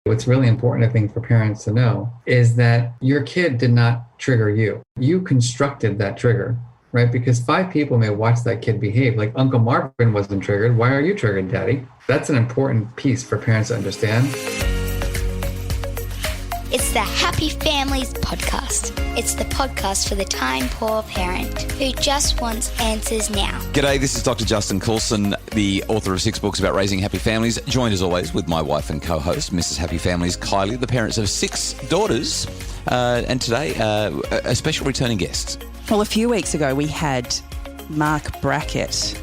what's really important, I think, for parents to know is that your kid did not trigger you. You constructed that trigger, right? Because 5 people may watch that kid behave. Like Uncle Marvin wasn't triggered. Why are you triggered, Daddy? That's an important piece for parents to understand. It's the Happy Families Podcast. It's the podcast for the time-poor parent who just wants answers now. G'day, this is Dr. Justin Coulson, the author of 6 books about raising happy families, joined as always with my wife and co-host, Mrs. Happy Families, Kylie, the parents of 6 daughters, and today a special returning guest. Well, a few weeks ago we had Marc Brackett,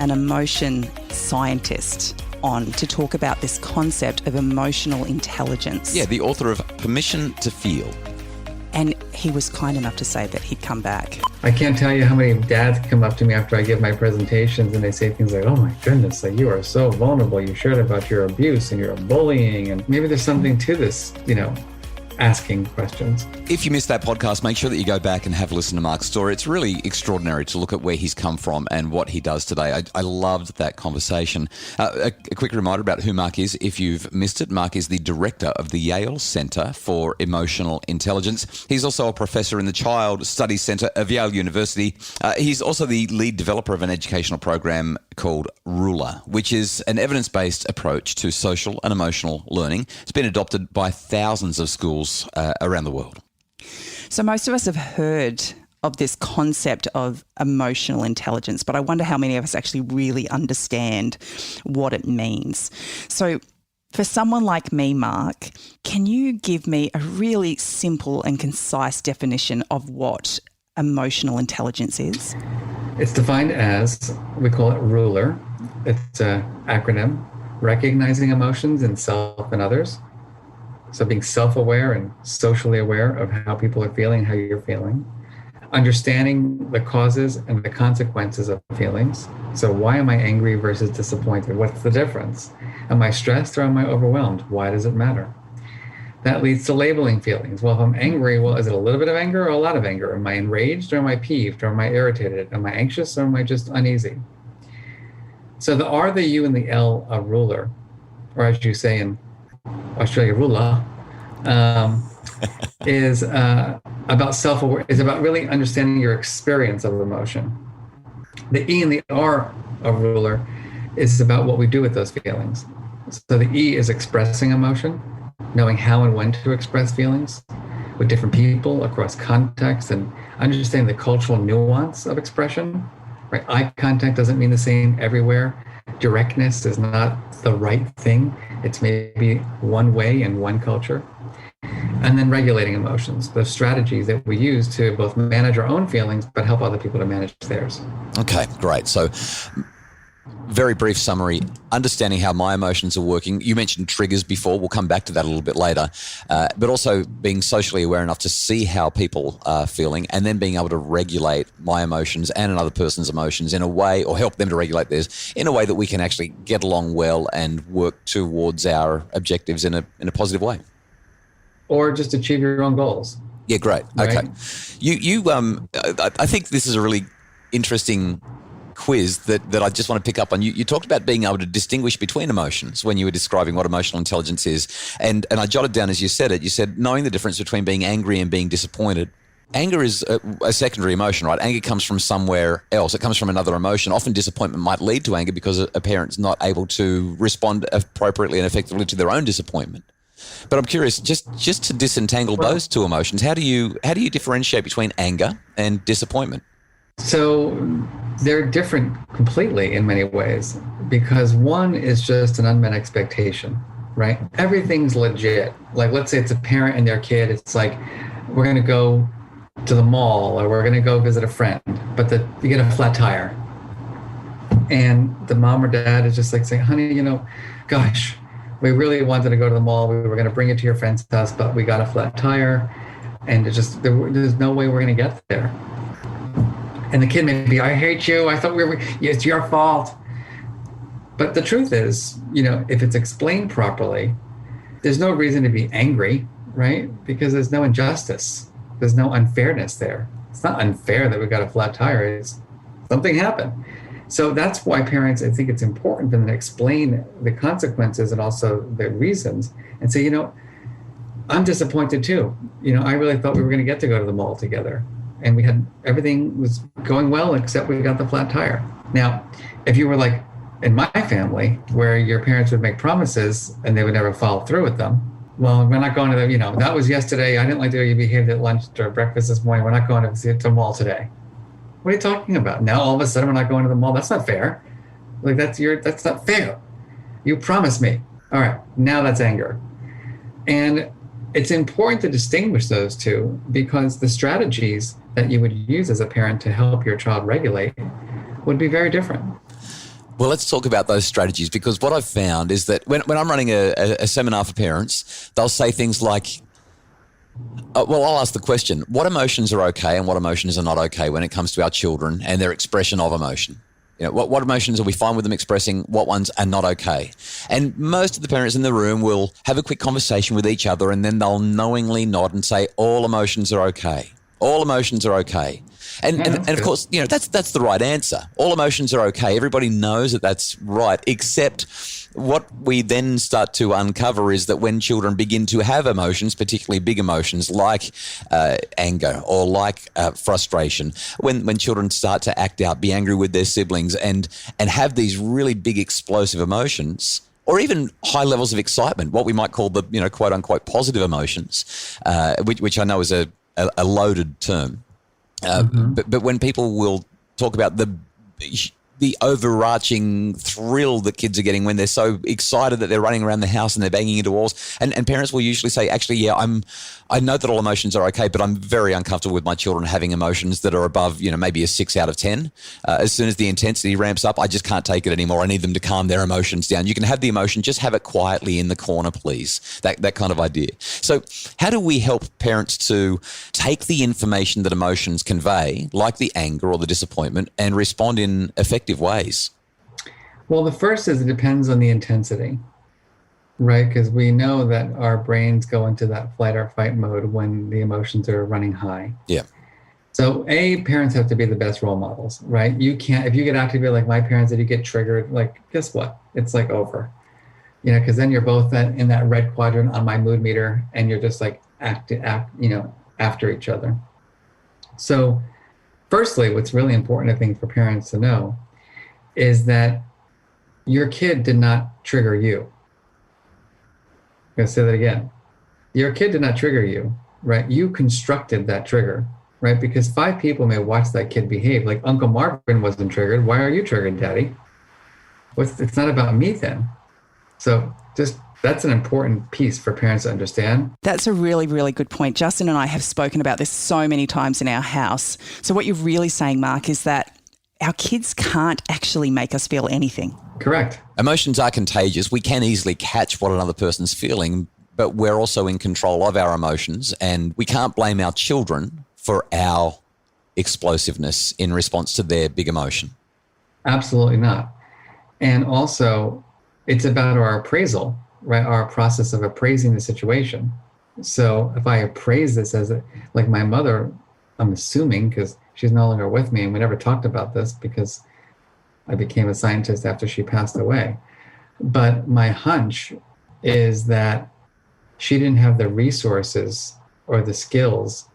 an emotion scientist, on to talk about this concept of emotional intelligence. Yeah, the author of Permission to Feel. And he was kind enough to say that he'd come back. I can't tell you how many dads come up to me after I give my presentations and they say things like, oh my goodness, like you are so vulnerable. You shared about your abuse and your bullying. And maybe there's something to this, asking questions. If you missed that podcast, make sure that you go back and have a listen to Marc's story. It's really extraordinary to look at where he's come from and what he does today. I loved that conversation. A quick reminder about who Marc is. If you've missed it, Marc is the director of the Yale Center for Emotional Intelligence. He's also a professor in the Child Studies Center of Yale University. He's also the lead developer of an educational program called R.U.L.E.R, which is an evidence-based approach to social and emotional learning. It's been adopted by thousands of schools around the world. So most of us have heard of this concept of emotional intelligence, but I wonder how many of us actually really understand what it means. So for someone like me, Marc, can you give me a really simple and concise definition of what emotional intelligence is? It's defined as, we call it R.U.L.E.R. It's an acronym, recognizing emotions in self and others. So being self-aware and socially aware of how people are feeling, how you're feeling. Understanding the causes and the consequences of feelings. So why am I angry versus disappointed? What's the difference? Am I stressed or am I overwhelmed? Why does it matter? That leads to labeling feelings. Well, if I'm angry, is it a little bit of anger or a lot of anger? Am I enraged or am I peeved or am I irritated? Am I anxious or am I just uneasy? So the R, the U, and the L of R.U.L.E.R, or as you say in Australia, R.U.L.E.R, is about self-aware, is about really understanding your experience of emotion. The E and the R of R.U.L.E.R is about what we do with those feelings. So the E is expressing emotion, knowing how and when to express feelings with different people across context and understanding the cultural nuance of expression. Right? Eye contact doesn't mean the same everywhere. Directness is not the right thing. It's maybe one way in one culture. And then regulating emotions, the strategies that we use to both manage our own feelings, but help other people to manage theirs. Okay, great. So very brief summary, understanding how my emotions are working. You mentioned triggers before. We'll come back to that a little bit later. But also being socially aware enough to see how people are feeling and then being able to regulate my emotions and another person's emotions in a way, or help them to regulate theirs in a way that we can actually get along well and work towards our objectives in a positive way. Or just achieve your own goals. Yeah, great. Right? Okay. I think this is a really interesting quiz that I just want to pick up on. You talked about being able to distinguish between emotions when you were describing what emotional intelligence is. And I jotted down as you said it, you said knowing the difference between being angry and being disappointed. Anger is a secondary emotion, right? Anger comes from somewhere else. It comes from another emotion. Often disappointment might lead to anger because a parent's not able to respond appropriately and effectively to their own disappointment. But I'm curious, just to disentangle those two emotions, how do you differentiate between anger and disappointment? So they're different completely in many ways, because one is just an unmet expectation, right? Everything's legit. Like, let's say it's a parent and their kid. It's like, we're going to go to the mall or we're going to go visit a friend, but you get a flat tire. And the mom or dad is just like saying, honey, gosh, we really wanted to go to the mall. We were going to bring it to your friend's house, but we got a flat tire. And there's no way we're going to get there. And the kid may be, I hate you. I thought it's your fault. But the truth is, if it's explained properly, there's no reason to be angry, right? Because there's no injustice. There's no unfairness there. It's not unfair that we got a flat tire. It's something happened. So that's why parents, I think it's important for them to explain the consequences and also the reasons and say, I'm disappointed too. I really thought we were going to get to go to the mall together, and everything was going well except we got the flat tire. Now, if you were like in my family where your parents would make promises and they would never follow through with them, well, we're not going to that was yesterday. I didn't like the way you behaved at lunch or breakfast this morning. We're not going to the mall today. What are you talking about? Now all of a sudden we're not going to the mall. That's not fair. Like that's not fair. You promised me. All right, now that's anger. And it's important to distinguish those two, because the strategies that you would use as a parent to help your child regulate would be very different. Well, let's talk about those strategies, because what I've found is that when I'm running a seminar for parents, they'll say things like, I'll ask the question, what emotions are okay and what emotions are not okay when it comes to our children and their expression of emotion? What emotions are we fine with them expressing? What ones are not okay? And most of the parents in the room will have a quick conversation with each other, and then they'll knowingly nod and say, all emotions are okay. All emotions are okay. And of course, that's the right answer. All emotions are okay. Everybody knows that that's right, except what we then start to uncover is that when children begin to have emotions, particularly big emotions like anger or like frustration, when children start to act out, be angry with their siblings and have these really big explosive emotions, or even high levels of excitement, what we might call the quote unquote positive emotions, which I know is a loaded term. But when people will talk about the overarching thrill that kids are getting when they're so excited that they're running around the house and they're banging into walls, and parents will usually say, actually, yeah, I know that all emotions are okay, but I'm very uncomfortable with my children having emotions that are above, maybe a 6 out of 10. As soon as the intensity ramps up, I just can't take it anymore. I need them to calm their emotions down. You can have the emotion, just have it quietly in the corner, please. That kind of idea. So how do we help parents to take the information that emotions convey, like the anger or the disappointment, and respond in effective ways? Well, the first is it depends on the intensity. Right, because we know that our brains go into that flight or fight mode when the emotions are running high. Yeah. So parents have to be the best role models, right? You can't, if you get out to be like my parents, if you get triggered, like, guess what? It's like over, because then you're both in that red quadrant on my mood meter, and you're just like after each other. So firstly, what's really important, I think, for parents to know is that your kid did not trigger you. I'm going to say that again. Your kid did not trigger you, right? You constructed that trigger, right? Because 5 people may watch that kid behave. Like Uncle Marvin wasn't triggered. Why are you triggered, Daddy? It's not about me then. So that's an important piece for parents to understand. That's a really, really good point. Justin and I have spoken about this so many times in our house. So what you're really saying, Mark, is that our kids can't actually make us feel anything. Correct. Emotions are contagious. We can easily catch what another person's feeling, but we're also in control of our emotions, and we can't blame our children for our explosiveness in response to their big emotion. Absolutely not. And also, it's about our appraisal, right? Our process of appraising the situation. So if I appraise this as like my mother, I'm assuming, because she's no longer with me, and we never talked about this because I became a scientist after she passed away. But my hunch is that she didn't have the resources or the skills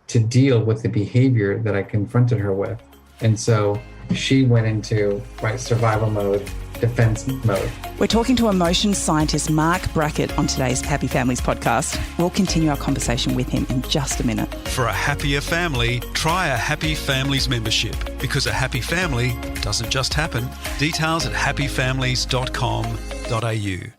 to deal with the behavior that I confronted her with. And so she went into survival mode, defense mode. We're talking to emotions scientist Marc Brackett on today's Happy Families podcast. We'll continue our conversation with him in just a minute. For a happier family, try a Happy Families membership, because a happy family doesn't just happen. Details at happyfamilies.com.au.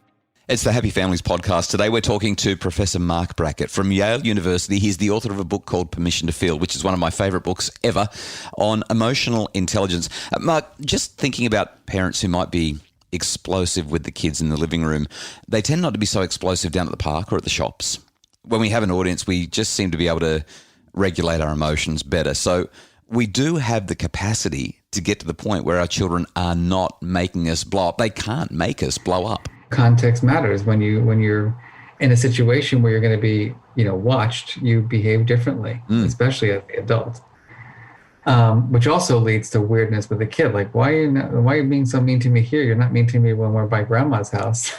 It's the Happy Families podcast. Today we're talking to Professor Marc Brackett from Yale University. He's the author of a book called Permission to Feel, which is one of my favourite books ever on emotional intelligence. Marc, just thinking about parents who might be explosive with the kids in the living room, they tend not to be so explosive down at the park or at the shops. When we have an audience, we just seem to be able to regulate our emotions better. So we do have the capacity to get to the point where our children are not making us blow up. They can't make us blow up. Context matters. When you're in a situation where you're going to be, watched, you behave differently, especially as the adult. which also leads to weirdness with the kid. Like, why are you being so mean to me here? You're not mean to me when we're by grandma's house.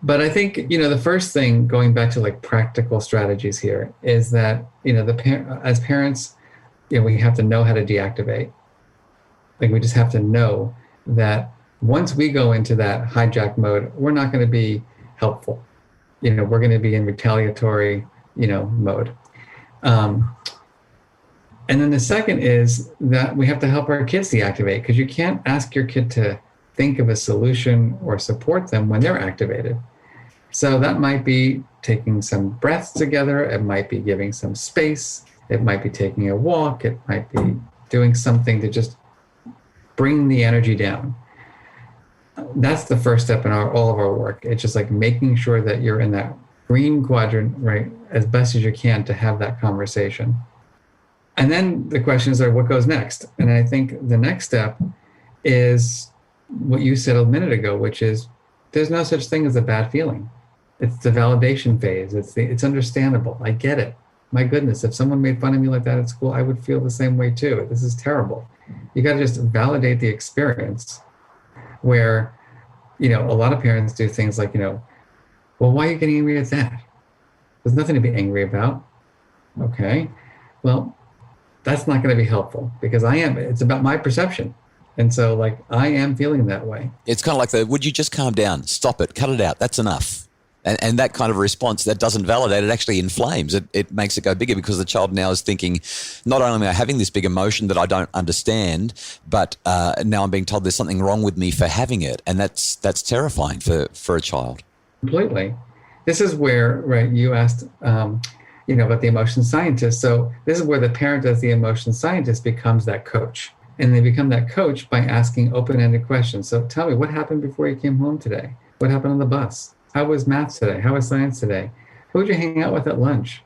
But I think, the first thing, going back to like practical strategies here, is that, as parents, we have to know how to deactivate. Like, we just have to know that once we go into that hijack mode, we're not going to be helpful. We're going to be in retaliatory, mode. And then the second is that we have to help our kids deactivate, because you can't ask your kid to think of a solution or support them when they're activated. So that might be taking some breaths together. It might be giving some space. It might be taking a walk. It might be doing something to just bring the energy down. That's the first step in all of our work. It's just like making sure that you're in that green quadrant, right, as best as you can to have that conversation. And then the questions are, what goes next? And I think the next step is what you said a minute ago, which is there's no such thing as a bad feeling. It's the validation phase. It's understandable. I get it. My goodness, if someone made fun of me like that at school, I would feel the same way too. This is terrible. You got to just validate the experience, where, a lot of parents do things like, well, why are you getting angry at that? There's nothing to be angry about. Okay. Well, that's not going to be helpful, because it's about my perception. And so, like, I am feeling that way. It's kind of like would you just calm down? Stop it. Cut it out. That's enough. And that kind of response, that doesn't validate, it actually inflames. It makes it go bigger, because the child now is thinking, not only am I having this big emotion that I don't understand, but now I'm being told there's something wrong with me for having it. And that's terrifying for a child. Completely. This is where, right, you asked, about the emotion scientist. So this is where the parent as the emotion scientist becomes that coach. And they become that coach by asking open-ended questions. So tell me, what happened before you came home today? What happened on the bus? How was math today? How was science today? Who did you hang out with at lunch?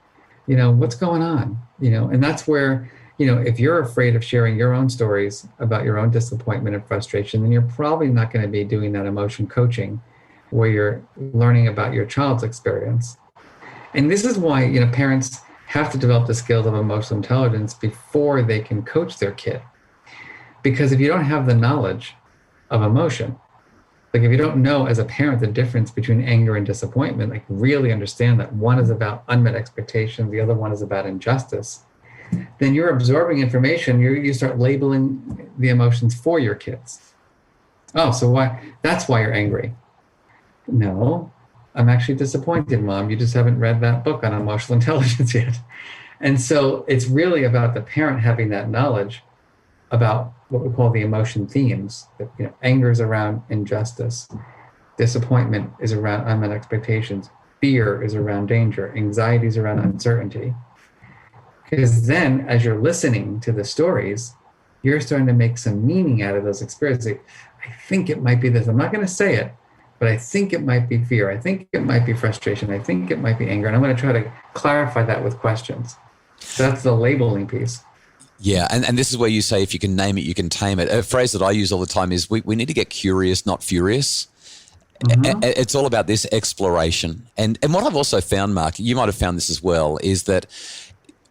What's going on? And that's where, if you're afraid of sharing your own stories about your own disappointment and frustration, then you're probably not going to be doing that emotion coaching where you're learning about your child's experience. And this is why, parents have to develop the skills of emotional intelligence before they can coach their kid. Because if you don't have the knowledge of emotion, like if you don't know as a parent the difference between anger and disappointment, like really understand that one is about unmet expectations, the other one is about injustice, then you're absorbing information, you start labeling the emotions for your kids. Oh, so that's why you're angry. No, I'm actually disappointed, Mom. You just haven't read that book on emotional intelligence yet. And so it's really about the parent having that knowledge about what we call the emotion themes. Anger is around injustice. Disappointment is around unmet expectations. Fear is around danger. Anxiety is around uncertainty. Because then, as you're listening to the stories, you're starting to make some meaning out of those experiences. Like, I think it might be this. I'm not going to say it, but I think it might be fear. I think it might be frustration. I think it might be anger. And I'm going to try to clarify that with questions. So that's the labeling piece. Yeah, and this is where you say, if you can name it, you can tame it. A phrase that I use all the time is we need to get curious, not furious. Mm-hmm. It's all about this exploration. And what I've also found, Mark, you might have found this as well, is that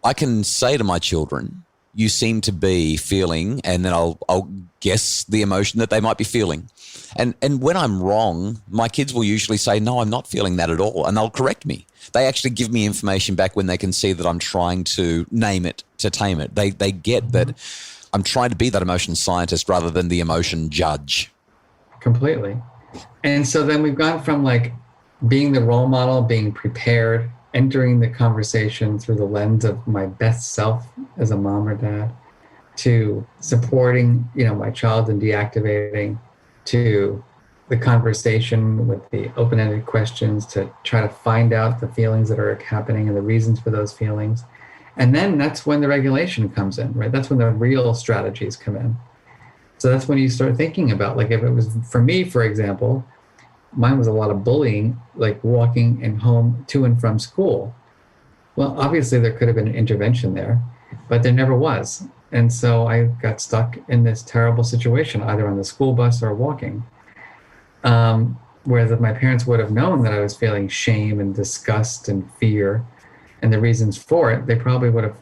I can say to my children, you seem to be feeling, and then I'll guess the emotion that they might be feeling. And when I'm wrong, my kids will usually say, no, I'm not feeling that at all. And they'll correct me. They actually give me information back when they can see that I'm trying to name it, to tame it. They get that I'm trying to be that emotion scientist rather than the emotion judge. Completely. And so then we've gone from like being the role model, being prepared, entering the conversation through the lens of my best self as a mom or dad, to supporting, my child and deactivating, to the conversation with the open-ended questions to try to find out the feelings that are happening and the reasons for those feelings. And then that's when the regulation comes in, right? That's when the real strategies come in. So that's when you start thinking about, like, if it was for me, for example, mine was a lot of bullying, like walking and home to and from school. Well, obviously there could have been an intervention there, but there never was. And so I got stuck in this terrible situation, either on the school bus or walking. Whereas if my parents would have known that I was feeling shame and disgust and fear and the reasons for it, they probably would have,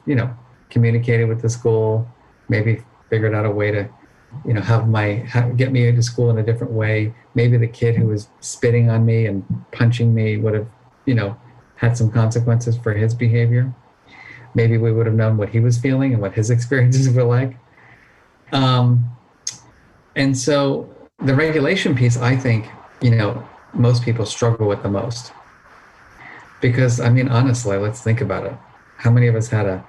communicated with the school, maybe figured out a way to, get me into school in a different way. Maybe the kid who was spitting on me and punching me would have, had some consequences for his behavior. Maybe we would have known what he was feeling and what his experiences were like. And so the regulation piece, I think, most people struggle with the most. Because, honestly, let's think about it. How many of us had a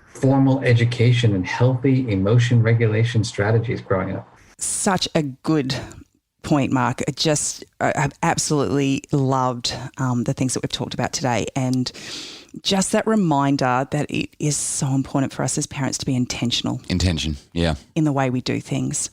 formal education in healthy emotion regulation strategies growing up? Such a good point, Mark. I've absolutely loved the things that we've talked about today, and just that reminder that it is so important for us as parents to be intentional. Intention, yeah. In the way we do things.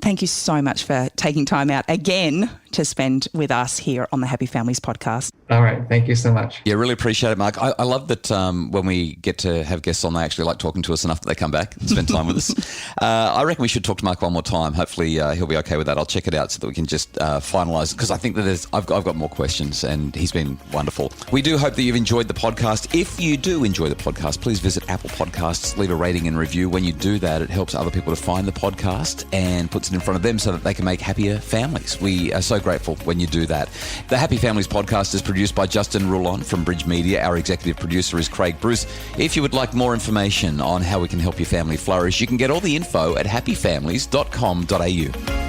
Thank you so much for taking time out again to spend with us here on the Happy Families podcast. All right. Thank you so much. Yeah, really appreciate it, Mark. I love that when we get to have guests on, they actually like talking to us enough that they come back and spend time with us. I reckon we should talk to Mark one more time. Hopefully he'll be okay with that. I'll check it out so that we can just finalise, because I think that I've got more questions, and he's been wonderful. We do hope that you've enjoyed the podcast. If you do enjoy the podcast, please visit Apple Podcasts, leave a rating and review. When you do that, it helps other people to find the podcast and puts it in front of them so that they can make happier families. We are so grateful when you do that. The Happy Families podcast is produced by Justin R.U.L.E.R from Bridge Media. Our executive producer is Craig Bruce. If you would like more information on how we can help your family flourish, you can get all the info at happyfamilies.com.au.